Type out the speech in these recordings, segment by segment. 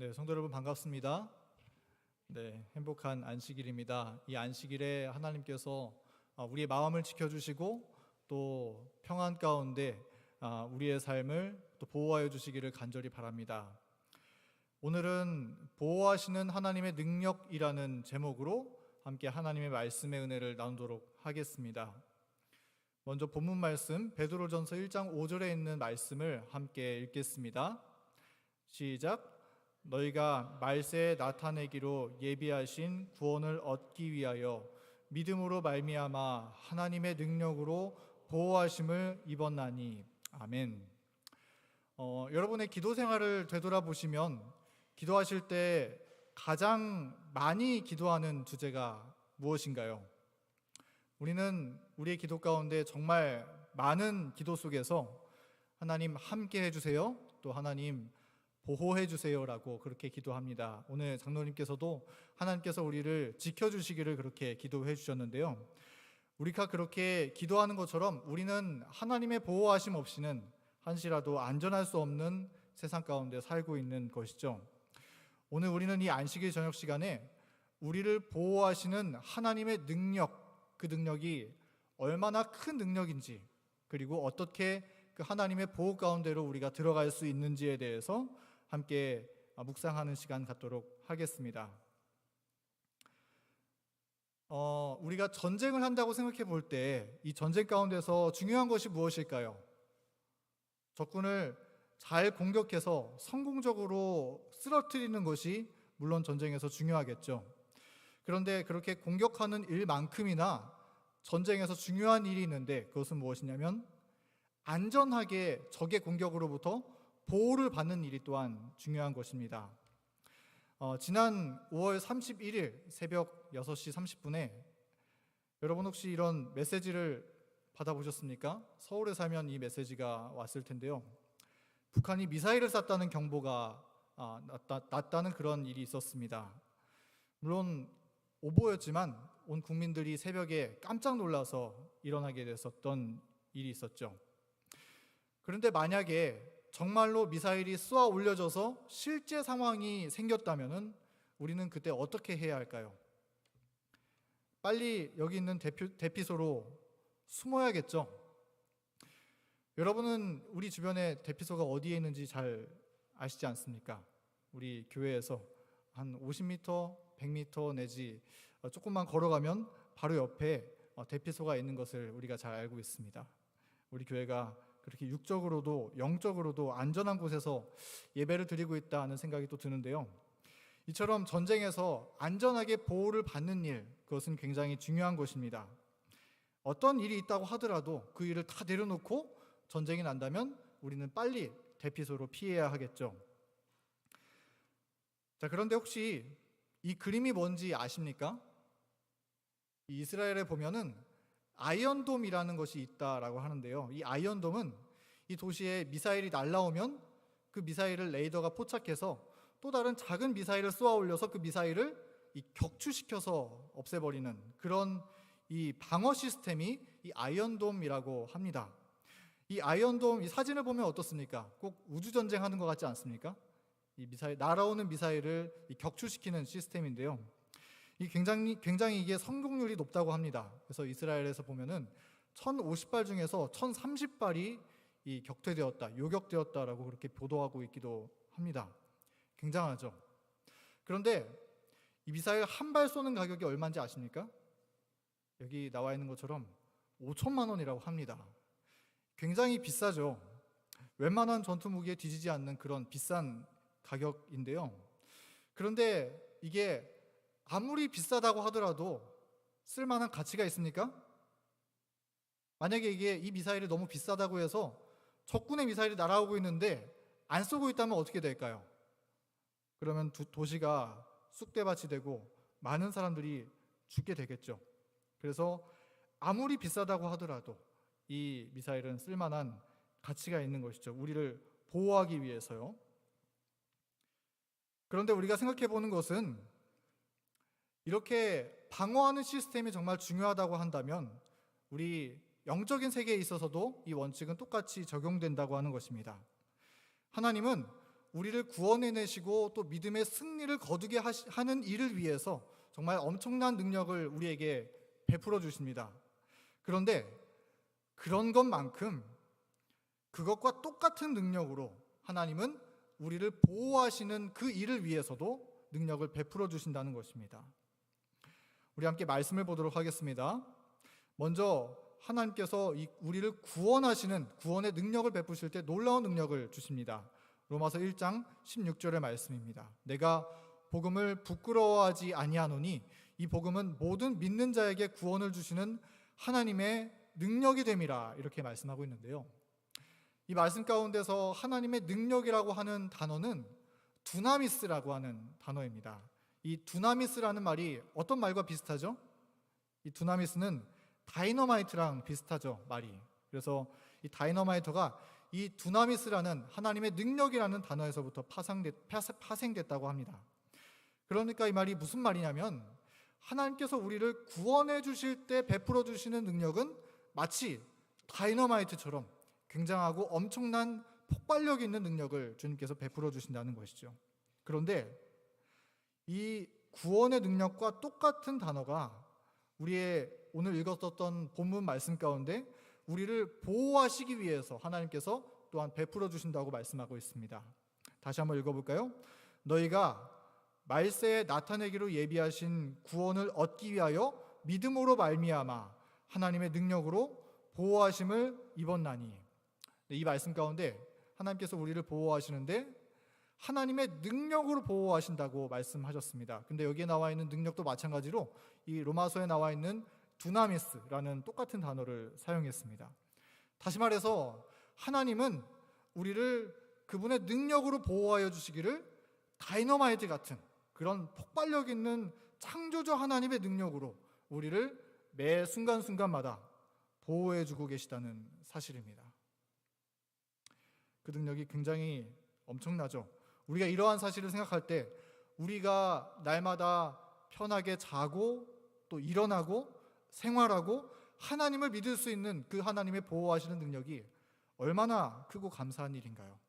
네, 성도 여러분 반갑습니다. 네, 행복한 안식일입니다. 이 안식일에 하나님께서 우리의 마음을 지켜주시고 또 평안 가운데 우리의 삶을 또 보호하여 주시기를 간절히 바랍니다. 오늘은 보호하시는 하나님의 능력이라는 제목으로 함께 하나님의 말씀의 은혜를 나누도록 하겠습니다. 먼저 본문 말씀 베드로전서 1장 5절에 있는 말씀을 함께 읽겠습니다. 시작. 너희가 말세에 나타내기로 예비하신 구원을 얻기 위하여 믿음으로 말미암아 하나님의 능력으로 보호하심을 입었나니. 아멘. 여러분의 기도 생활을 되돌아보시면 기도하실 때 가장 많이 기도하는 주제가 무엇인가요? 우리는 우리의 기도 가운데 정말 많은 기도 속에서 하나님 함께 해주세요, 또 하나님 보호해 주세요라고 그렇게 기도합니다. 오늘 장로님께서도 하나님께서 우리를 지켜주시기를 그렇게 기도해 주셨는데요, 우리가 그렇게 기도하는 것처럼 우리는 하나님의 보호하심 없이는 한시라도 안전할 수 없는 세상 가운데 살고 있는 것이죠. 오늘 우리는 이 안식일 저녁 시간에 우리를 보호하시는 하나님의 능력, 그 능력이 얼마나 큰 능력인지, 그리고 어떻게 그 하나님의 보호 가운데로 우리가 들어갈 수 있는지에 대해서 함께 묵상하는 시간 갖도록 하겠습니다. 우리가 전쟁을 한다고 생각해 볼 때 이 전쟁 가운데서 중요한 것이 무엇일까요? 적군을 잘 공격해서 성공적으로 쓰러뜨리는 것이 물론 전쟁에서 중요하겠죠. 그런데 그렇게 공격하는 일만큼이나 전쟁에서 중요한 일이 있는데, 그것은 무엇이냐면 안전하게 적의 공격으로부터 보호를 받는 일이 또한 중요한 것입니다. 지난 5월 31일 새벽 6시 30분에 여러분 혹시 이런 메시지를 받아보셨습니까? 서울에 살면 이 메시지가 왔을 텐데요, 북한이 미사일을 쐈다는 경보가 났다는 그런 일이 있었습니다. 물론 오보였지만 온 국민들이 새벽에 깜짝 놀라서 일어나게 됐었던 일이 있었죠. 그런데 만약에 정말로 미사일이 쏘아 올려져서 실제 상황이 생겼다면 우리는 그때 어떻게 해야 할까요? 빨리 여기 있는 대피소로 숨어야겠죠. 여러분은 우리 주변에 대피소가 어디에 있는지 잘 아시지 않습니까? 우리 교회에서 한 50m, 100m 내지 조금만 걸어가면 바로 옆에 대피소가 있는 것을 우리가 잘 알고 있습니다. 우리 교회가 그렇게 육적으로도 영적으로도 안전한 곳에서 예배를 드리고 있다는 생각이 또 드는데요, 이처럼 전쟁에서 안전하게 보호를 받는 일, 그것은 굉장히 중요한 것입니다. 어떤 일이 있다고 하더라도 그 일을 다 내려놓고 전쟁이 난다면 우리는 빨리 대피소로 피해야 하겠죠. 자, 그런데 혹시 이 그림이 뭔지 아십니까? 이 이스라엘에 보면은 아이언돔이라는 것이 있다라고 하는데요, 이 아이언돔은 이 도시에 미사일이 날라오면 그 미사일을 레이더가 포착해서 또 다른 작은 미사일을 쏘아 올려서 그 미사일을 격추시켜서 없애버리는 그런 이 방어 시스템이 이 아이언돔이라고 합니다. 이 아이언돔, 이 사진을 보면 어떻습니까? 꼭 우주전쟁 하는 것 같지 않습니까? 이 미사일, 날아오는 미사일을 격추시키는 시스템인데요, 이 굉장히 이게 성공률이 높다고 합니다. 그래서 이스라엘에서 보면은 1050발 중에서 1030발이 이 격퇴되었다, 요격되었다라고 그렇게 보도하고 있기도 합니다. 굉장하죠. 그런데 이 미사일 한 발 쏘는 가격이 얼마인지 아십니까? 여기 나와 있는 것처럼 5천만 원이라고 합니다. 굉장히 비싸죠. 웬만한 전투 무기에 뒤지지 않는 그런 비싼 가격인데요, 그런데 이게 아무리 비싸다고 하더라도 쓸만한 가치가 있습니까? 만약에 이 미사일이 너무 비싸다고 해서 적군의 미사일이 날아오고 있는데 안 쏘고 있다면 어떻게 될까요? 그러면 도시가 쑥대밭이 되고 많은 사람들이 죽게 되겠죠. 그래서 아무리 비싸다고 하더라도 이 미사일은 쓸만한 가치가 있는 것이죠. 우리를 보호하기 위해서요. 그런데 우리가 생각해 보는 것은, 이렇게 방어하는 시스템이 정말 중요하다고 한다면 우리 영적인 세계에 있어서도 이 원칙은 똑같이 적용된다고 하는 것입니다. 하나님은 우리를 구원해내시고 또 믿음의 승리를 거두게 하는 일을 위해서 정말 엄청난 능력을 우리에게 베풀어 주십니다. 그런데 그런 것만큼 그것과 똑같은 능력으로 하나님은 우리를 보호하시는 그 일을 위해서도 능력을 베풀어 주신다는 것입니다. 우리 함께 말씀을 보도록 하겠습니다. 먼저 하나님께서 우리를 구원하시는 구원의 능력을 베푸실 때 놀라운 능력을 주십니다. 로마서 1장 16절의 말씀입니다. 내가 복음을 부끄러워하지 아니하노니 이 복음은 모든 믿는 자에게 구원을 주시는 하나님의 능력이 됨이라, 이렇게 말씀하고 있는데요. 이 말씀 가운데서 하나님의 능력이라고 하는 단어는 두나미스라고 하는 단어입니다. 이 두나미스라는 말이 어떤 말과 비슷하죠? 이 두나미스는 다이너마이트랑 비슷하죠, 말이. 그래서 이 다이너마이트가 이 두나미스라는 하나님의 능력이라는 단어에서부터 파생됐다고 합니다. 그러니까 이 말이 무슨 말이냐면, 하나님께서 우리를 구원해 주실 때 베풀어 주시는 능력은 마치 다이너마이트처럼 굉장하고 엄청난 폭발력 있는 능력을 주님께서 베풀어 주신다는 것이죠. 그런데 이 구원의 능력과 똑같은 단어가 우리의 오늘 읽었던 본문 말씀 가운데 우리를 보호하시기 위해서 하나님께서 또한 베풀어 주신다고 말씀하고 있습니다. 다시 한번 읽어볼까요? 너희가 말세에 나타내기로 예비하신 구원을 얻기 위하여 믿음으로 말미암아 하나님의 능력으로 보호하심을 입었나니. 이 말씀 가운데 하나님께서 우리를 보호하시는데 하나님의 능력으로 보호하신다고 말씀하셨습니다. 근데 여기에 나와 있는 능력도 마찬가지로 이 로마서에 나와 있는 두나미스라는 똑같은 단어를 사용했습니다. 다시 말해서 하나님은 우리를 그분의 능력으로 보호하여 주시기를 다이너마이트 같은 그런 폭발력 있는 창조주 하나님의 능력으로 우리를 매 순간순간마다 보호해 주고 계시다는 사실입니다. 그 능력이 굉장히 엄청나죠. 우리가 이러한 사실을 생각할 때 우리가 날마다 편하게 자고 또 일어나고 생활하고 하나님을 믿을 수 있는 그 하나님의 보호하시는 능력이 얼마나 크고 감사한 일인가요?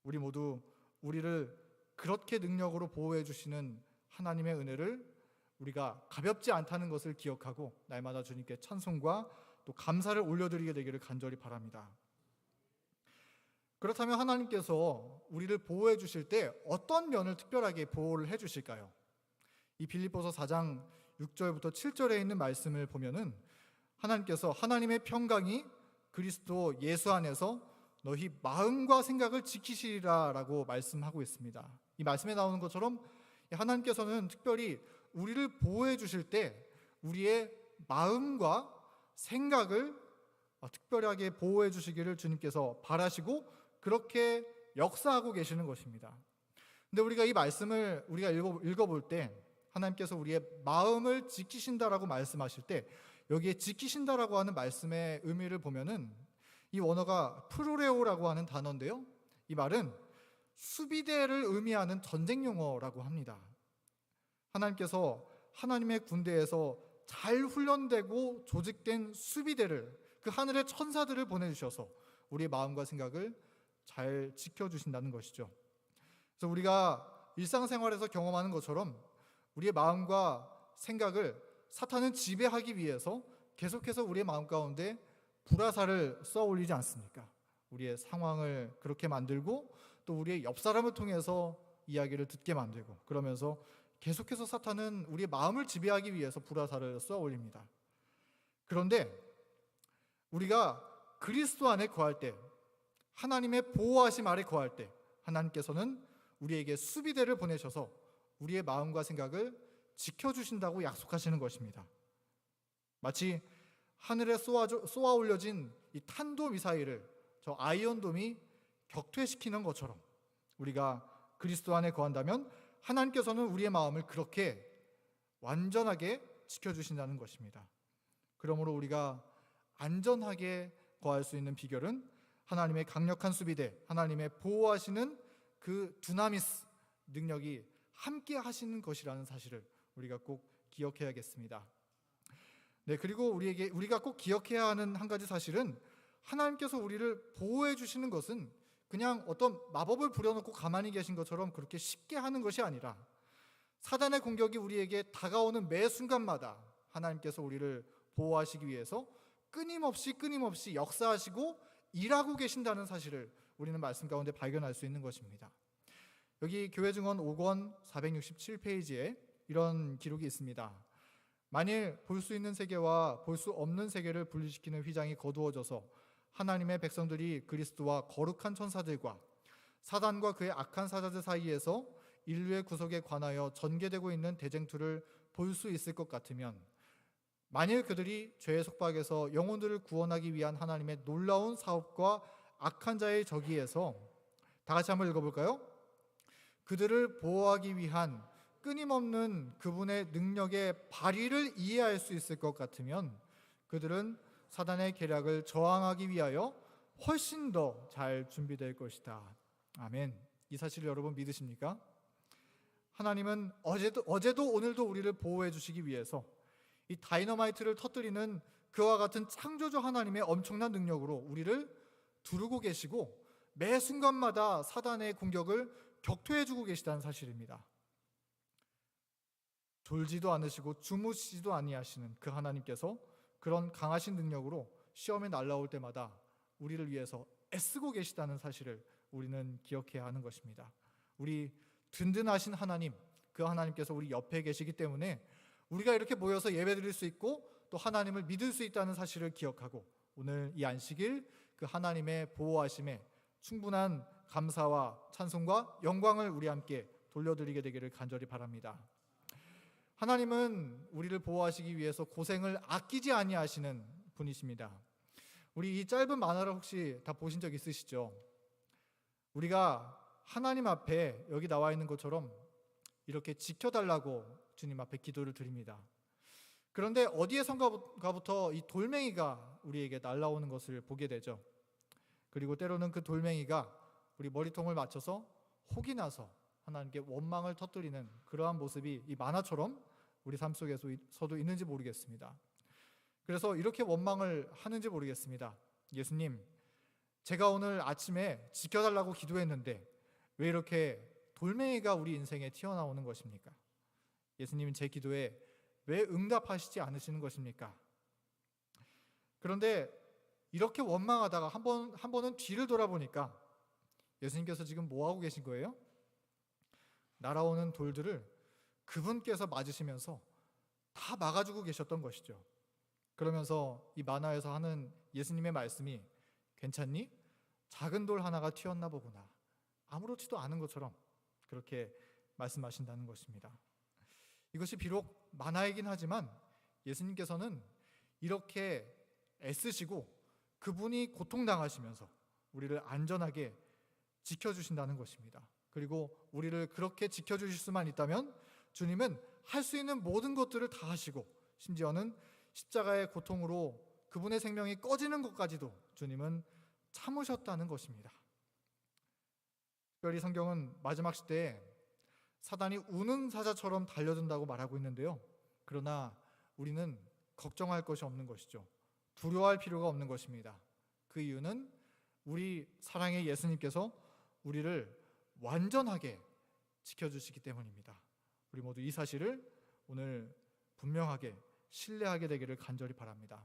우리 모두 우리를 그렇게 능력으로 보호해 주시는 하나님의 은혜를 우리가 가볍지 않다는 것을 기억하고 날마다 주님께 찬송과 또 감사를 올려드리게 되기를 간절히 바랍니다. 그렇다면 하나님께서 우리를 보호해 주실 때 어떤 면을 특별하게 보호를 해 주실까요? 이 빌립보서 4장 6절부터 7절에 있는 말씀을 보면은 하나님께서 하나님의 평강이 그리스도 예수 안에서 너희 마음과 생각을 지키시리라라고 말씀하고 있습니다. 이 말씀에 나오는 것처럼 하나님께서는 특별히 우리를 보호해 주실 때 우리의 마음과 생각을 특별하게 보호해 주시기를 주님께서 바라시고 그렇게 역사하고 계시는 것입니다. 근데 우리가 이 말씀을 우리가 읽어볼 때 하나님께서 우리의 마음을 지키신다라고 말씀하실 때 여기에 지키신다라고 하는 말씀의 의미를 보면은 이 원어가 프루레오라고 하는 단어인데요. 이 말은 수비대를 의미하는 전쟁 용어라고 합니다. 하나님께서 하나님의 군대에서 잘 훈련되고 조직된 수비대를 그 하늘의 천사들을 보내주셔서 우리의 마음과 생각을 잘 지켜주신다는 것이죠. 그래서 우리가 일상생활에서 경험하는 것처럼 우리의 마음과 생각을 사탄은 지배하기 위해서 계속해서 우리의 마음 가운데 불화살을 쏘아 올리지 않습니까? 우리의 상황을 그렇게 만들고 또 우리의 옆 사람을 통해서 이야기를 듣게 만들고 그러면서 계속해서 사탄은 우리의 마음을 지배하기 위해서 불화살을 쏘아 올립니다. 그런데 우리가 그리스도 안에 거할 때 하나님의 보호하심 아래 거할 때 하나님께서는 우리에게 수비대를 보내셔서 우리의 마음과 생각을 지켜주신다고 약속하시는 것입니다. 마치 하늘에 쏘아 올려진 이 탄도미사일을 저 아이언돔이 격퇴시키는 것처럼 우리가 그리스도 안에 거한다면 하나님께서는 우리의 마음을 그렇게 완전하게 지켜주신다는 것입니다. 그러므로 우리가 안전하게 거할 수 있는 비결은 하나님의 강력한 수비대, 하나님의 보호하시는 그 두나미스 능력이 함께 하시는 것이라는 사실을 우리가 꼭 기억해야겠습니다. 네, 그리고 우리가 꼭 기억해야 하는 한 가지 사실은 하나님께서 우리를 보호해 주시는 것은 그 그냥 어떤 마법을 부려놓고 가만히 계신 것처럼 그렇게 쉽게 하는 것이 아니라 사단의 공격이 우리에게 다가오는 매 순간마다 하나님께서 우리를 보호하시기 위해서 끊임없이 역사하시고 일하고 계신다는 사실을 우리는 말씀 가운데 발견할 수 있는 것입니다. 여기 교회 증언 5권 467페이지에 이런 기록이 있습니다. 만일 볼 수 있는 세계와 볼 수 없는 세계를 분리시키는 휘장이 거두어져서 하나님의 백성들이 그리스도와 거룩한 천사들과 사단과 그의 악한 사자들 사이에서 인류의 구속에 관하여 전개되고 있는 대쟁투를 볼 수 있을 것 같으면, 만일 그들이 죄의 속박에서 영혼들을 구원하기 위한 하나님의 놀라운 사업과 악한 자의 저기에서, 다 같이 한번 읽어볼까요? 그들을 보호하기 위한 끊임없는 그분의 능력의 발휘를 이해할 수 있을 것 같으면 그들은 사단의 계략을 저항하기 위하여 훨씬 더 잘 준비될 것이다. 아멘. 이 사실을 여러분 믿으십니까? 하나님은 어제도 오늘도 우리를 보호해 주시기 위해서 이 다이너마이트를 터뜨리는 그와 같은 창조주 하나님의 엄청난 능력으로 우리를 두르고 계시고 매 순간마다 사단의 공격을 격퇴해 주고 계시다는 사실입니다. 졸지도 않으시고 주무시지도 아니하시는 그 하나님께서 그런 강하신 능력으로 시험에 날아올 때마다 우리를 위해서 애쓰고 계시다는 사실을 우리는 기억해야 하는 것입니다. 우리 든든하신 하나님, 그 하나님께서 우리 옆에 계시기 때문에 우리가 이렇게 모여서 예배드릴 수 있고 또 하나님을 믿을 수 있다는 사실을 기억하고 오늘 이 안식일 그 하나님의 보호하심에 충분한 감사와 찬송과 영광을 우리 함께 돌려드리게 되기를 간절히 바랍니다. 하나님은 우리를 보호하시기 위해서 고생을 아끼지 아니하시는 분이십니다. 우리 이 짧은 만화를 혹시 다 보신 적 있으시죠? 우리가 하나님 앞에 여기 나와 있는 것처럼 이렇게 지켜달라고 주님 앞에 기도를 드립니다. 그런데 어디에선가부터 이 돌멩이가 우리에게 날아오는 것을 보게 되죠. 그리고 때로는 그 돌멩이가 우리 머리통을 맞춰서 혹이 나서 하나님께 원망을 터뜨리는 그러한 모습이 이 만화처럼 우리 삶 속에서도 있는지 모르겠습니다. 그래서 이렇게 원망을 하는지 모르겠습니다. 예수님, 제가 오늘 아침에 지켜달라고 기도했는데 왜 이렇게 돌멩이가 우리 인생에 튀어나오는 것입니까? 예수님은 제 기도에 왜 응답하시지 않으시는 것입니까? 그런데 이렇게 원망하다가 한 번은 뒤를 돌아보니까 예수님께서 지금 뭐 하고 계신 거예요? 날아오는 돌들을 그분께서 맞으시면서 다 막아주고 계셨던 것이죠. 그러면서 이 만화에서 하는 예수님의 말씀이, 괜찮니? 작은 돌 하나가 튀었나 보구나. 아무렇지도 않은 것처럼 그렇게 말씀하신다는 것입니다. 이것이 비록 만화이긴 하지만 예수님께서는 이렇게 애쓰시고 그분이 고통당하시면서 우리를 안전하게 지켜주신다는 것입니다. 그리고 우리를 그렇게 지켜주실 수만 있다면 주님은 할 수 있는 모든 것들을 다 하시고 심지어는 십자가의 고통으로 그분의 생명이 꺼지는 것까지도 주님은 참으셨다는 것입니다. 특별히 성경은 마지막 시대에 사단이 우는 사자처럼 달려든다고 말하고 있는데요. 그러나 우리는 걱정할 것이 없는 것이죠. 두려워할 필요가 없는 것입니다. 그 이유는 우리 사랑의 예수님께서 우리를 완전하게 지켜주시기 때문입니다. 우리 모두 이 사실을 오늘 분명하게 신뢰하게 되기를 간절히 바랍니다.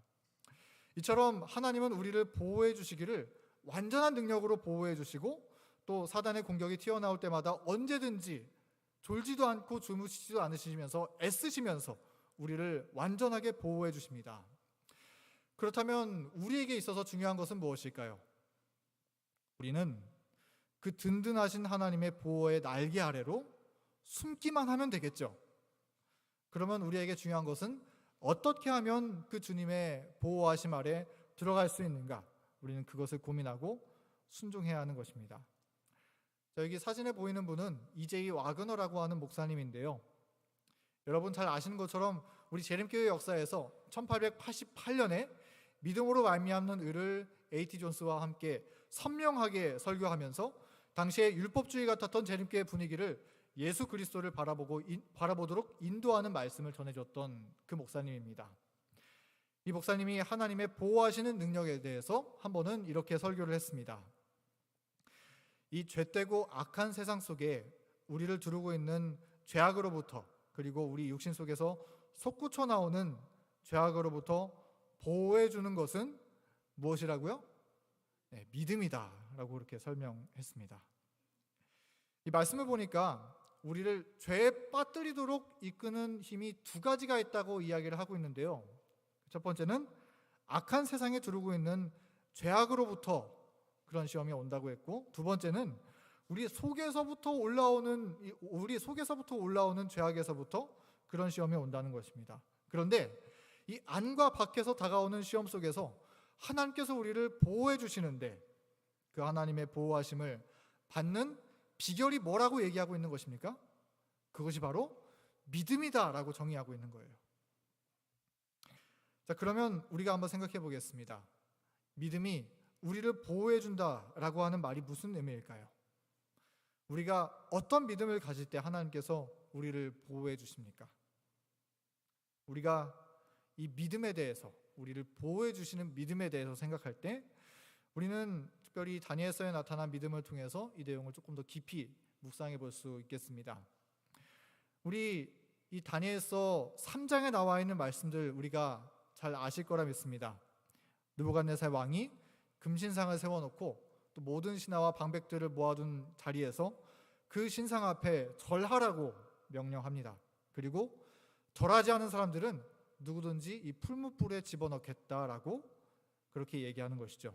이처럼 하나님은 우리를 보호해 주시기를 완전한 능력으로 보호해 주시고 또 사단의 공격이 튀어나올 때마다 언제든지 졸지도 않고 주무시지도 않으시면서 애쓰시면서 우리를 완전하게 보호해 주십니다. 그렇다면 우리에게 있어서 중요한 것은 무엇일까요? 우리는 그 든든하신 하나님의 보호의 날개 아래로 숨기만 하면 되겠죠. 그러면 우리에게 중요한 것은 어떻게 하면 그 주님의 보호하심 아래 들어갈 수 있는가? 우리는 그것을 고민하고 순종해야 하는 것입니다. 자, 여기 사진에 보이는 분은 이제이 와그너라고 하는 목사님인데요. 여러분 잘 아시는 것처럼 우리 재림교회 역사에서 1888년에 믿음으로 말미암는 의를 A.T. 존스와 함께 선명하게 설교하면서 당시에 율법주의 같았던 재림교회 분위기를 예수 그리스도를 바라보도록 인도하는 말씀을 전해줬던 그 목사님입니다. 이 목사님이 하나님의 보호하시는 능력에 대해서 한 번은 이렇게 설교를 했습니다. 이 죄되고 악한 세상 속에 우리를 두르고 있는 죄악으로부터, 그리고 우리 육신 속에서 솟구쳐 나오는 죄악으로부터 보호해 주는 것은 무엇이라고요? 네, 믿음이다라고 그렇게 설명했습니다. 이 말씀을 보니까 우리를 죄에 빠뜨리도록 이끄는 힘이 두 가지가 있다고 이야기를 하고 있는데요. 첫 번째는 악한 세상에 두르고 있는 죄악으로부터 그런 시험이 온다고 했고, 두 번째는 우리 속에서부터 올라오는 죄악에서부터 그런 시험이 온다는 것입니다. 그런데 이 안과 밖에서 다가오는 시험 속에서 하나님께서 우리를 보호해 주시는데, 그 하나님의 보호하심을 받는 비결이 뭐라고 얘기하고 있는 것입니까? 그것이 바로 믿음이다라고 정의하고 있는 거예요. 자, 그러면 우리가 한번 생각해 보겠습니다. 믿음이 우리를 보호해 준다라고 하는 말이 무슨 의미일까요? 우리가 어떤 믿음을 가질 때 하나님께서 우리를 보호해 주십니까? 우리가 이 믿음에 대해서, 우리를 보호해 주시는 믿음에 대해서 생각할 때 우리는 특별히 다니엘서에 나타난 믿음을 통해서 이 내용을 조금 더 깊이 묵상해 볼 수 있겠습니다. 우리 이 다니엘서 3장에 나와 있는 말씀들 우리가 잘 아실 거라 믿습니다. 느부갓네살 왕이 금신상을 세워놓고 또 모든 신하와 방백들을 모아둔 자리에서 그 신상 앞에 절하라고 명령합니다. 그리고 절하지 않은 사람들은 누구든지 이 풀무불에 집어넣겠다라고 그렇게 얘기하는 것이죠.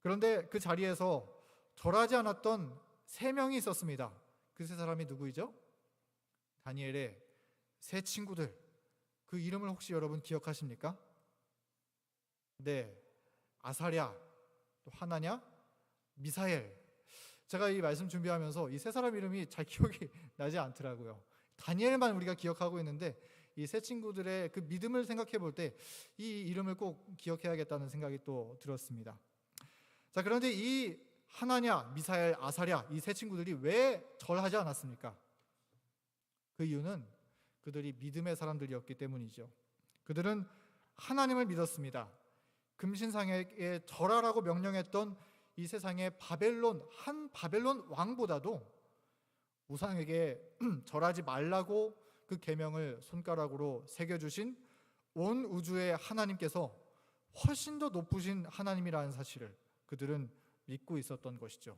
그런데 그 자리에서 절하지 않았던 3명이 있었습니다. 그 3사람이 누구이죠? 다니엘의 3 친구들. 그 이름을 혹시 여러분 기억하십니까? 네, 아사랴, 또 하나냐, 미사엘. 제가 이 말씀 준비하면서 이 3사람 이름이 잘 기억이 나지 않더라고요. 다니엘만 우리가 기억하고 있는데 이 3 친구들의 그 믿음을 생각해 볼 때 이 이름을 꼭 기억해야겠다는 생각이 또 들었습니다. 자, 그런데 이 하나냐, 미사엘, 아사랴 이 3 친구들이 왜 절하지 않았습니까? 그 이유는 그들이 믿음의 사람들이었기 때문이죠. 그들은 하나님을 믿었습니다. 금신상에게 절하라고 명령했던 이 세상의 한 바벨론 왕보다도 우상에게 절하지 말라고 그 계명을 손가락으로 새겨주신 온 우주의 하나님께서 훨씬 더 높으신 하나님이라는 사실을 그들은 믿고 있었던 것이죠.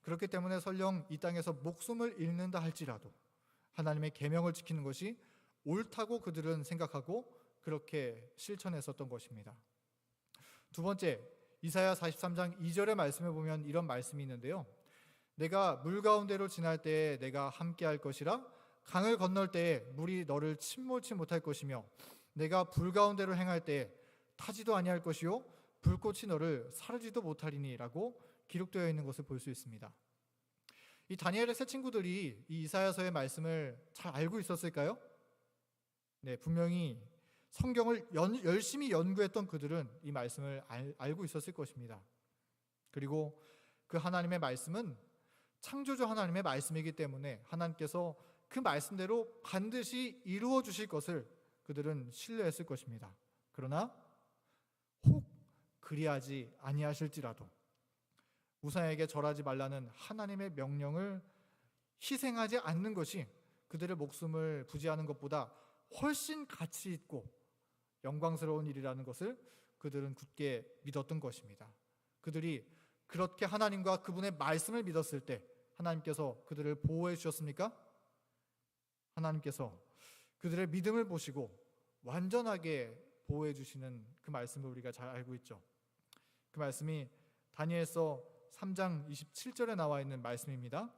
그렇기 때문에 설령 이 땅에서 목숨을 잃는다 할지라도 하나님의 계명을 지키는 것이 옳다고 그들은 생각하고 그렇게 실천했었던 것입니다. 두 번째, 이사야 43장 2절의 말씀을 보면 이런 말씀이 있는데요. 내가 물 가운데로 지날 때에 내가 함께할 것이라, 강을 건널 때에 물이 너를 침몰치 못할 것이며, 내가 불 가운데로 행할 때에 타지도 아니할 것이요 불꽃이 너를 사르지도 못하리니 라고 기록되어 있는 것을 볼 수 있습니다. 이 다니엘의 3 친구들이 이 이사야서의 말씀을 잘 알고 있었을까요? 네, 분명히 성경을 열심히 연구했던 그들은 이 말씀을 알고 있었을 것입니다. 그리고 그 하나님의 말씀은 창조주 하나님의 말씀이기 때문에 하나님께서 그 말씀대로 반드시 이루어 주실 것을 그들은 신뢰했을 것입니다. 그러나 혹 그리하지 아니하실지라도 우상에게 절하지 말라는 하나님의 명령을 희생하지 않는 것이 그들의 목숨을 부지하는 것보다 훨씬 가치 있고 영광스러운 일이라는 것을 그들은 굳게 믿었던 것입니다. 그들이 그렇게 하나님과 그분의 말씀을 믿었을 때 하나님께서 그들을 보호해 주셨습니까? 하나님께서 그들의 믿음을 보시고 완전하게 보호해 주시는 그 말씀을 우리가 잘 알고 있죠. 그 말씀이 다니엘서 3장 27절에 나와 있는 말씀입니다.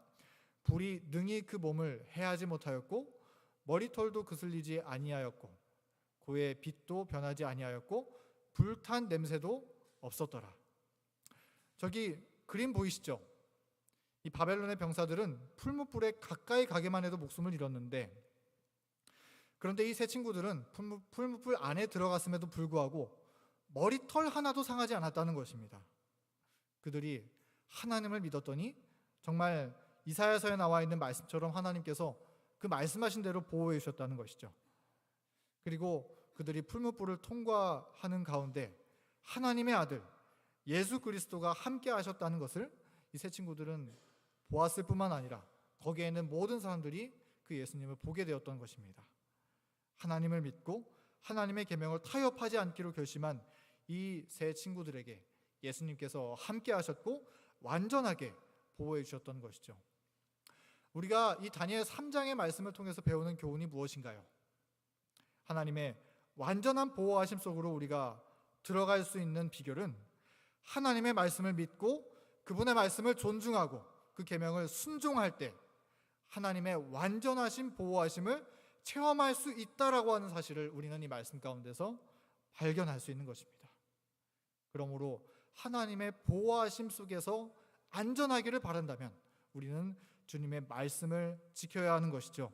불이 능히 그 몸을 해하지 못하였고 머리털도 그슬리지 아니하였고 고의 빛도 변하지 아니하였고 불탄 냄새도 없었더라. 저기 그림 보이시죠? 이 바벨론의 병사들은 풀무불에 가까이 가기만 해도 목숨을 잃었는데, 그런데 이 3 친구들은 풀무불 안에 들어갔음에도 불구하고 머리털 하나도 상하지 않았다는 것입니다. 그들이 하나님을 믿었더니 정말 이사야서에 나와 있는 말씀처럼 하나님께서 그 말씀하신 대로 보호해 주셨다는 것이죠. 그리고 그들이 풀무불을 통과하는 가운데 하나님의 아들 예수 그리스도가 함께 하셨다는 것을 이 세 친구들은 보았을 뿐만 아니라 거기에 있는 모든 사람들이 그 예수님을 보게 되었던 것입니다. 하나님을 믿고 하나님의 계명을 타협하지 않기로 결심한 이 세 친구들에게 예수님께서 함께 하셨고 완전하게 보호해 주셨던 것이죠. 우리가 이 다니엘 3장의 말씀을 통해서 배우는 교훈이 무엇인가요? 하나님의 완전한 보호하심 속으로 우리가 들어갈 수 있는 비결은 하나님의 말씀을 믿고 그분의 말씀을 존중하고 그 계명을 순종할 때 하나님의 완전하신 보호하심을 체험할 수 있다라고 하는 사실을 우리는 이 말씀 가운데서 발견할 수 있는 것입니다. 그러므로 하나님의 보호하심 속에서 안전하기를 바란다면 우리는 주님의 말씀을 지켜야 하는 것이죠.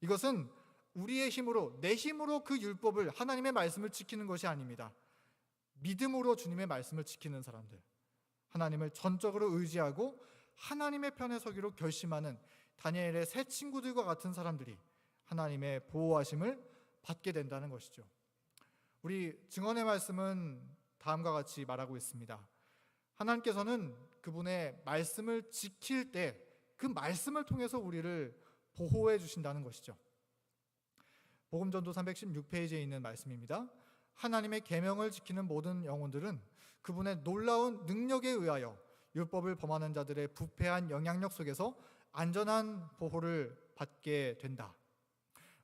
이것은 우리의 힘으로, 내 힘으로 그 율법을, 하나님의 말씀을 지키는 것이 아닙니다. 믿음으로 주님의 말씀을 지키는 사람들, 하나님을 전적으로 의지하고 하나님의 편에 서기로 결심하는 다니엘의 세 친구들과 같은 사람들이 하나님의 보호하심을 받게 된다는 것이죠. 우리 증언의 말씀은 다음과 같이 말하고 있습니다. 하나님께서는 그분의 말씀을 지킬 때 그 말씀을 통해서 우리를 보호해 주신다는 것이죠. 복음전도 316페이지에 있는 말씀입니다. 하나님의 계명을 지키는 모든 영혼들은 그분의 놀라운 능력에 의하여 율법을 범하는 자들의 부패한 영향력 속에서 안전한 보호를 받게 된다.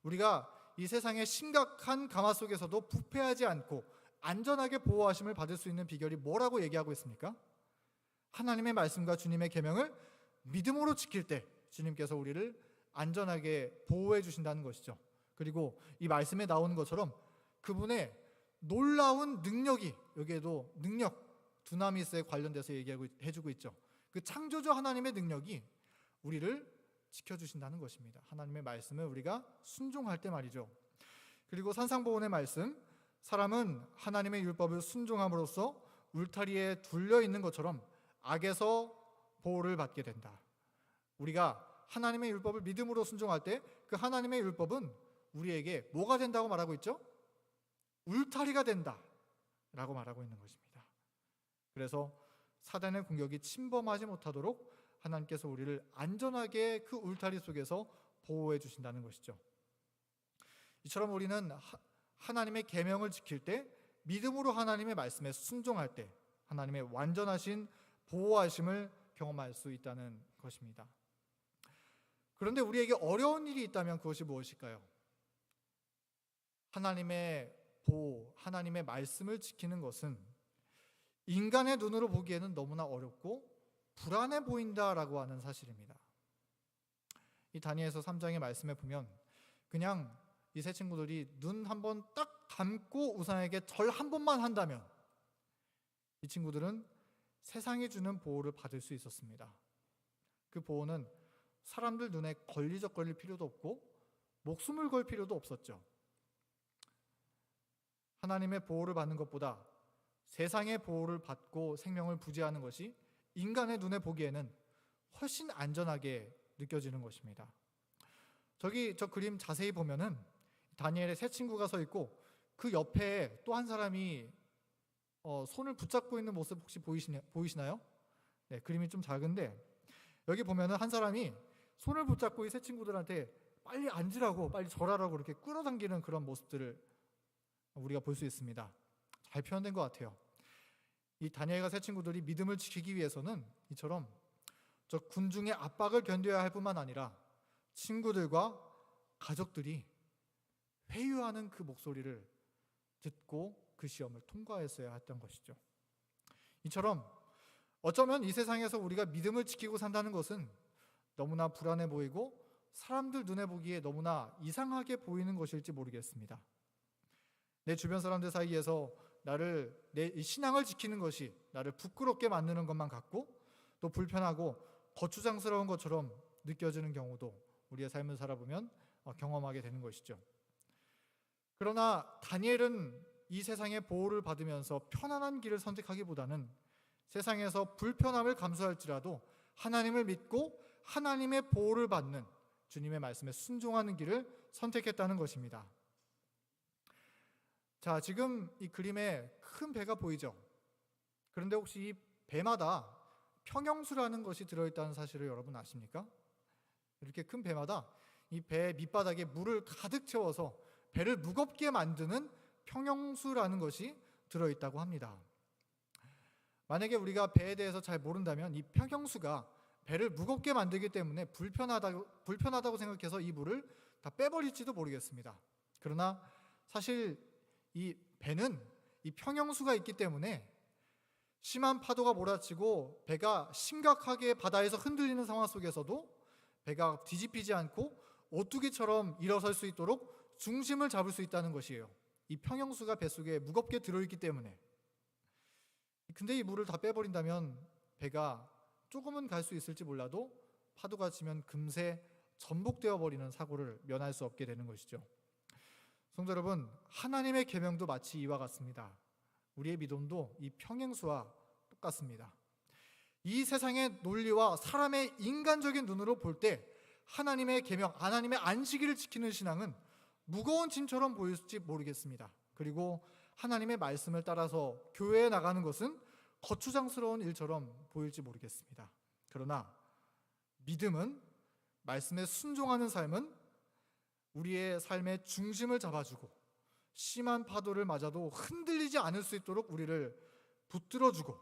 우리가 이 세상의 심각한 가마 속에서도 부패하지 않고 안전하게 보호하심을 받을 수 있는 비결이 뭐라고 얘기하고 있습니까? 하나님의 말씀과 주님의 계명을 믿음으로 지킬 때 주님께서 우리를 안전하게 보호해 주신다는 것이죠. 그리고 이 말씀에 나오는 것처럼 그분의 놀라운 능력이, 여기에도 능력, 두나미스에 관련돼서 해주고 있죠. 그 창조주 하나님의 능력이 우리를 지켜주신다는 것입니다. 하나님의 말씀을 우리가 순종할 때 말이죠. 그리고 산상보훈의 말씀, 사람은 하나님의 율법을 순종함으로써 울타리에 둘려 있는 것처럼 악에서 보호를 받게 된다. 우리가 하나님의 율법을 믿음으로 순종할 때 그 하나님의 율법은 우리에게 뭐가 된다고 말하고 있죠? 울타리가 된다 라고 말하고 있는 것입니다. 그래서 사단의 공격이 침범하지 못하도록 하나님께서 우리를 안전하게 그 울타리 속에서 보호해 주신다는 것이죠. 이처럼 우리는 하나님의 계명을 지킬 때, 믿음으로 하나님의 말씀에 순종할 때 하나님의 완전하신 보호하심을 경험할 수 있다는 것입니다. 그런데 우리에게 어려운 일이 있다면 그것이 무엇일까요? 하나님의 보호, 하나님의 말씀을 지키는 것은 인간의 눈으로 보기에는 너무나 어렵고 불안해 보인다라고 하는 사실입니다. 이 다니엘서 3장의 말씀에 보면 그냥 이 세 친구들이 눈 한 번 딱 감고 우상에게 절 한 번만 한다면 이 친구들은 세상이 주는 보호를 받을 수 있었습니다. 그 보호는 사람들 눈에 걸릴 필요도 없고 목숨을 걸 필요도 없었죠. 하나님의 보호를 받는 것보다 세상의 보호를 받고 생명을 부지하는 것이 인간의 눈에 보기에는 훨씬 안전하게 느껴지는 것입니다. 저 그림 자세히 보면은 다니엘의 세 친구가 서 있고 그 옆에 또 한 사람이 손을 붙잡고 있는 모습 혹시 보이시나요? 네, 그림이 좀 작은데 여기 보면은 한 사람이 손을 붙잡고 이 세 친구들한테 빨리 앉으라고, 빨리 절하라고 이렇게 끌어당기는 그런 모습들을 우리가 볼 수 있습니다. 잘 표현된 것 같아요. 이 다니엘과 세 친구들이 믿음을 지키기 위해서는 이처럼 저 군중의 압박을 견뎌야 할 뿐만 아니라 친구들과 가족들이 회유하는 그 목소리를 듣고 그 시험을 통과했어야 했던 것이죠. 이처럼 어쩌면 이 세상에서 우리가 믿음을 지키고 산다는 것은 너무나 불안해 보이고 사람들 눈에 보기에 너무나 이상하게 보이는 것일지 모르겠습니다. 내 주변 사람들 사이에서 내 신앙을 지키는 것이 나를 부끄럽게 만드는 것만 같고 또 불편하고 거추장스러운 것처럼 느껴지는 경우도 우리의 삶을 살아보면 경험하게 되는 것이죠. 그러나 다니엘은 이 세상의 보호를 받으면서 편안한 길을 선택하기보다는 세상에서 불편함을 감수할지라도 하나님을 믿고 하나님의 보호를 받는 주님의 말씀에 순종하는 길을 선택했다는 것입니다. 자, 지금 이 그림에 큰 배가 보이죠? 그런데 혹시 이 배마다 평형수라는 것이 들어있다는 사실을 여러분 아십니까? 이렇게 큰 배마다 이 배 밑바닥에 물을 가득 채워서 배를 무겁게 만드는 평형수라는 것이 들어있다고 합니다. 만약에 우리가 배에 대해서 잘 모른다면 이 평형수가 배를 무겁게 만들기 때문에 불편하다고 생각해서 이 물을 다 빼버릴지도 모르겠습니다. 그러나 사실 이 배는 이 평형수가 있기 때문에 심한 파도가 몰아치고 배가 심각하게 바다에서 흔들리는 상황 속에서도 배가 뒤집히지 않고 오뚜기처럼 일어설 수 있도록 중심을 잡을 수 있다는 것이에요. 이 평형수가 뱃속에 무겁게 들어있기 때문에. 근데 이 물을 다 빼버린다면 배가 조금은 갈 수 있을지 몰라도 파도가 치면 금세 전복되어 버리는 사고를 면할 수 없게 되는 것이죠. 성도 여러분, 하나님의 계명도 마치 이와 같습니다. 우리의 믿음도 이 평행수와 똑같습니다. 이 세상의 논리와 사람의 인간적인 눈으로 볼 때 하나님의 계명, 하나님의 안식일을 지키는 신앙은 무거운 짐처럼 보일지 모르겠습니다. 그리고 하나님의 말씀을 따라서 교회에 나가는 것은 거추장스러운 일처럼 보일지 모르겠습니다. 그러나 믿음은, 말씀에 순종하는 삶은 우리의 삶의 중심을 잡아주고 심한 파도를 맞아도 흔들리지 않을 수 있도록 우리를 붙들어주고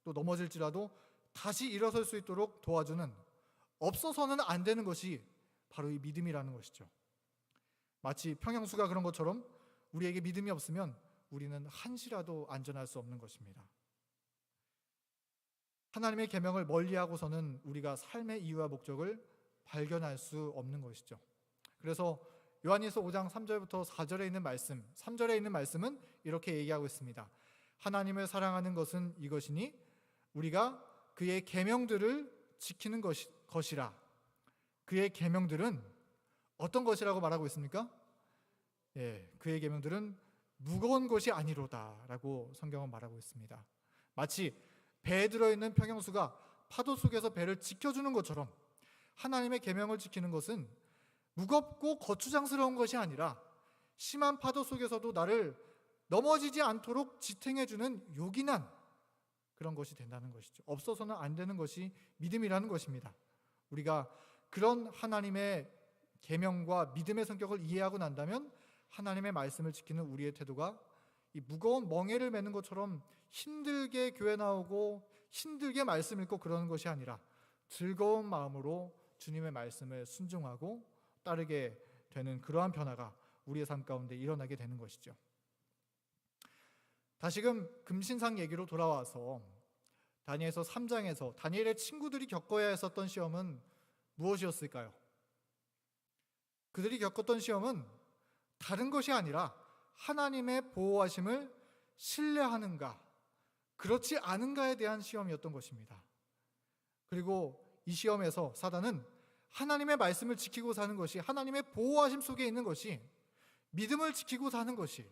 또 넘어질지라도 다시 일어설 수 있도록 도와주는, 없어서는 안 되는 것이 바로 이 믿음이라는 것이죠. 마치 평형수가 그런 것처럼 우리에게 믿음이 없으면 우리는 한시라도 안전할 수 없는 것입니다. 하나님의 계명을 멀리하고서는 우리가 삶의 이유와 목적을 발견할 수 없는 것이죠. 그래서 요한일서 5장 3절부터 4절에 있는 말씀, 3절에 있는 말씀은 이렇게 얘기하고 있습니다. 하나님을 사랑하는 것은 이것이니 우리가 그의 계명들을 지키는 것이라. 그의 계명들은 어떤 것이라고 말하고 있습니까? 그의 계명들은 무거운 것이 아니로다라고 성경은 말하고 있습니다. 마치 배에 들어있는 평형수가 파도 속에서 배를 지켜주는 것처럼 하나님의 계명을 지키는 것은 무겁고 거추장스러운 것이 아니라 심한 파도 속에서도 나를 넘어지지 않도록 지탱해주는 요긴한 그런 것이 된다는 것이죠. 없어서는 안 되는 것이 믿음이라는 것입니다. 우리가 그런 하나님의 계명과 믿음의 성격을 이해하고 난다면 하나님의 말씀을 지키는 우리의 태도가 이 무거운 멍에를 메는 것처럼 힘들게 교회 나오고 힘들게 말씀 읽고 그러는 것이 아니라 즐거운 마음으로 주님의 말씀을 순종하고 따르게 되는 그러한 변화가 우리의 삶 가운데 일어나게 되는 것이죠. 다시금 금신상 얘기로 돌아와서 다니엘서 3장에서 다니엘의 친구들이 겪어야 했었던 시험은 무엇이었을까요? 그들이 겪었던 시험은 다른 것이 아니라 하나님의 보호하심을 신뢰하는가, 그렇지 않은가에 대한 시험이었던 것입니다. 그리고 이 시험에서 사단은 하나님의 말씀을 지키고 사는 것이, 하나님의 보호하심 속에 있는 것이, 믿음을 지키고 사는 것이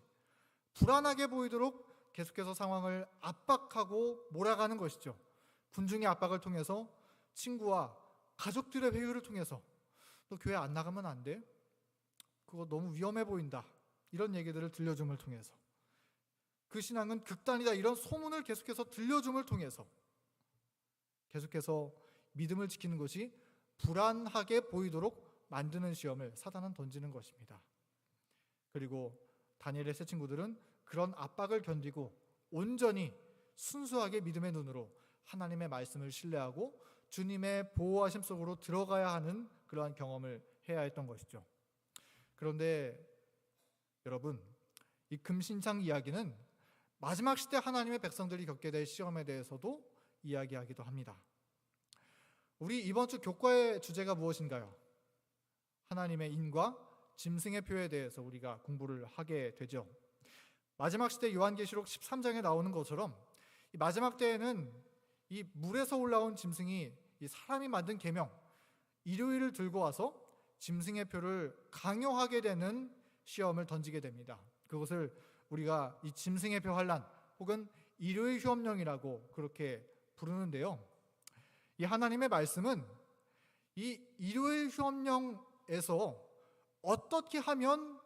불안하게 보이도록 계속해서 상황을 압박하고 몰아가는 것이죠. 군중의 압박을 통해서, 친구와 가족들의 회유를 통해서 너 교회 안 나가면 안 돼? 그거 너무 위험해 보인다. 이런 얘기들을 들려줌을 통해서, 그 신앙은 극단이다. 이런 소문을 계속해서 들려줌을 통해서 계속해서 믿음을 지키는 것이 불안하게 보이도록 만드는 시험을 사단은 던지는 것입니다. 그리고 다니엘의 세 친구들은 그런 압박을 견디고 온전히 순수하게 믿음의 눈으로 하나님의 말씀을 신뢰하고 주님의 보호하심 속으로 들어가야 하는 그러한 경험을 해야 했던 것이죠. 그런데 여러분, 이 금신상 이야기는 마지막 시대 하나님의 백성들이 겪게 될 시험에 대해서도 이야기하기도 합니다. 우리 이번 주 교과의 주제가 무엇인가요? 하나님의 인과 짐승의 표에 대해서 우리가 공부를 하게 되죠. 마지막 시대 요한계시록 13장에 나오는 것처럼 이 마지막 때에는 이 물에서 올라온 짐승이 이 사람이 만든 계명, 일요일을 들고 와서 짐승의 표를 강요하게 되는 시험을 던지게 됩니다. 그것을 우리가 이 짐승의 표 환란 혹은 일요일 휴업령이라고 그렇게 부르는데요. 이 하나님의 말씀은 이 일요일 휴업령에서 어떻게 하면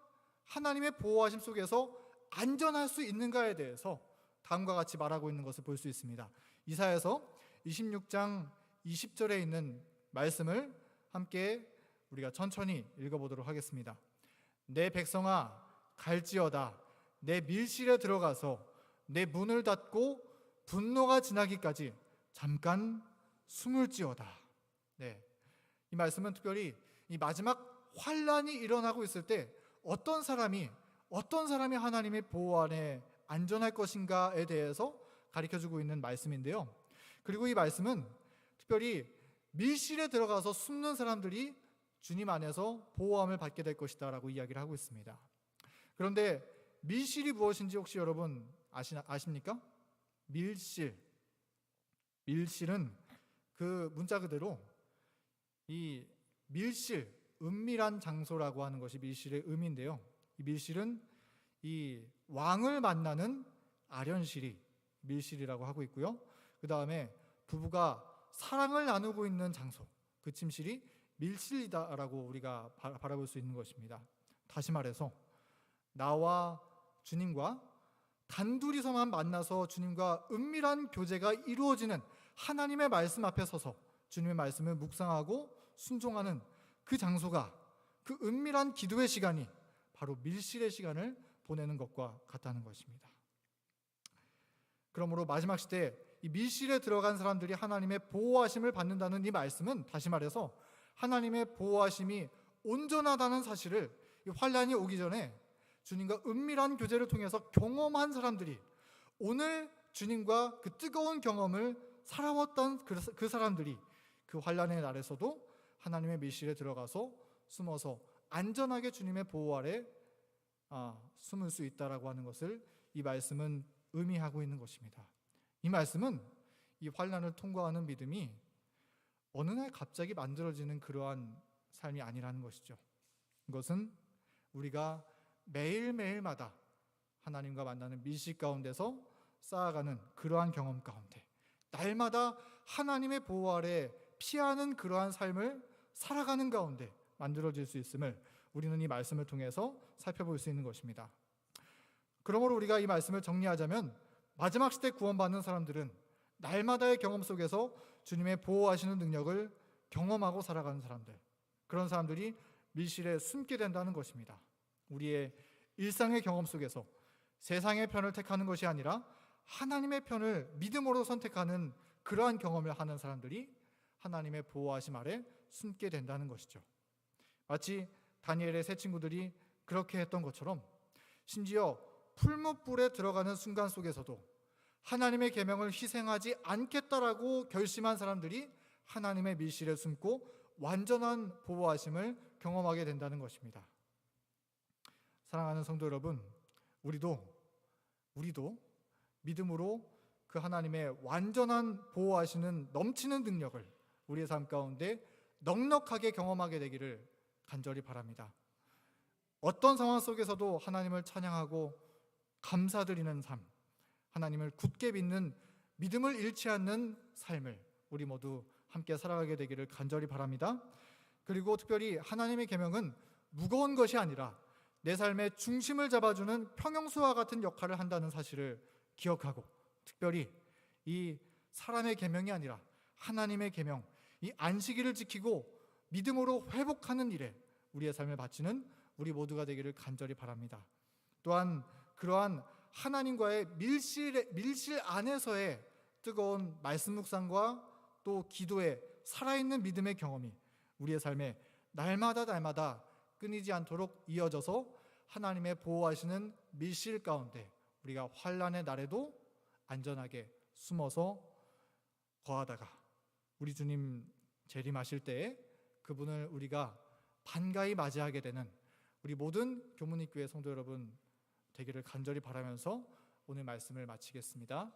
하나님의 보호하심 속에서 안전할 수 있는가에 대해서 다음과 같이 말하고 있는 것을 볼 수 있습니다. 이사야서 26장 20절에 있는 말씀을 함께 우리가 천천히 읽어보도록 하겠습니다. 내 백성아 갈지어다. 내 밀실에 들어가서 내 문을 닫고 분노가 지나기까지 잠깐 숨을지어다. 네, 이 말씀은 특별히 이 마지막 환란이 일어나고 있을 때 어떤 사람이 하나님의 보호 안에 안전할 것인가에 대해서 가르쳐주고 있는 말씀인데요. 그리고 이 말씀은 특별히 밀실에 들어가서 숨는 사람들이 주님 안에서 보호함을 받게 될 것이다 라고 이야기를 하고 있습니다. 그런데 밀실이 무엇인지 혹시 여러분 아십니까? 밀실은 그 문자 그대로 이 밀실, 은밀한 장소라고 하는 것이 밀실의 의미인데요. 이 밀실은 이 왕을 만나는 아련실이 밀실이라고 하고 있고요. 그 다음에 부부가 사랑을 나누고 있는 장소, 그 침실이 밀실이다라고 우리가 바라볼 수 있는 것입니다. 다시 말해서 나와 주님과 단둘이서만 만나서 주님과 은밀한 교제가 이루어지는 하나님의 말씀 앞에 서서 주님의 말씀을 묵상하고 순종하는 그 장소가, 그 은밀한 기도의 시간이 바로 밀실의 시간을 보내는 것과 같다는 것입니다. 그러므로 마지막 시대에 이 밀실에 들어간 사람들이 하나님의 보호하심을 받는다는 이 말씀은 다시 말해서 하나님의 보호하심이 온전하다는 사실을 이 환란이 오기 전에 주님과 은밀한 교제를 통해서 경험한 사람들이 오늘 주님과 그 뜨거운 경험을 살아왔던 그 사람들이 그 환란의 날에서도 하나님의 밀실에 들어가서 숨어서 안전하게 주님의 보호 아래 숨을 수 있다라고 하는 것을 이 말씀은 의미하고 있는 것입니다. 이 말씀은 이 환란을 통과하는 믿음이 어느 날 갑자기 만들어지는 그러한 삶이 아니라는 것이죠. 이것은 우리가 매일매일마다 하나님과 만나는 밀실 가운데서 쌓아가는 그러한 경험 가운데 날마다 하나님의 보호 아래 피하는 그러한 삶을 살아가는 가운데 만들어질 수 있음을 우리는 이 말씀을 통해서 살펴볼 수 있는 것입니다. 그러므로 우리가 이 말씀을 정리하자면 마지막 시대 구원받는 사람들은 날마다의 경험 속에서 주님의 보호하시는 능력을 경험하고 살아가는 사람들, 그런 사람들이 밀실에 숨게 된다는 것입니다. 우리의 일상의 경험 속에서 세상의 편을 택하는 것이 아니라 하나님의 편을 믿음으로 선택하는 그러한 경험을 하는 사람들이 하나님의 보호하심 아래 숨게 된다는 것이죠. 마치 다니엘의 세 친구들이 그렇게 했던 것처럼 심지어 풀무불에 들어가는 순간 속에서도 하나님의 계명을 희생하지 않겠다라고 결심한 사람들이 하나님의 밀실에 숨고 완전한 보호하심을 경험하게 된다는 것입니다. 사랑하는 성도 여러분, 우리도 믿음으로 그 하나님의 완전한 보호하시는 넘치는 능력을 우리의 삶 가운데 넉넉하게 경험하게 되기를 간절히 바랍니다. 어떤 상황 속에서도 하나님을 찬양하고 감사드리는 삶, 하나님을 굳게 믿는 믿음을 잃지 않는 삶을 우리 모두 함께 살아가게 되기를 간절히 바랍니다. 그리고 특별히 하나님의 계명은 무거운 것이 아니라 내 삶의 중심을 잡아주는 평형수와 같은 역할을 한다는 사실을 기억하고, 특별히 이 사람의 계명이 아니라 하나님의 계명, 이 안식일을 지키고 믿음으로 회복하는 일에 우리의 삶을 바치는 우리 모두가 되기를 간절히 바랍니다. 또한 그러한 하나님과의 밀실 안에서의 뜨거운 말씀 묵상과 또 기도의 살아있는 믿음의 경험이 우리의 삶에 날마다 끊이지 않도록 이어져서 하나님의 보호하시는 밀실 가운데 우리가 환난의 날에도 안전하게 숨어서 거하다가 우리 주님 재림하실 때에 그분을 우리가 반가이 맞이하게 되는 우리 모든 교문익교회 성도 여러분 되기를 간절히 바라면서 오늘 말씀을 마치겠습니다.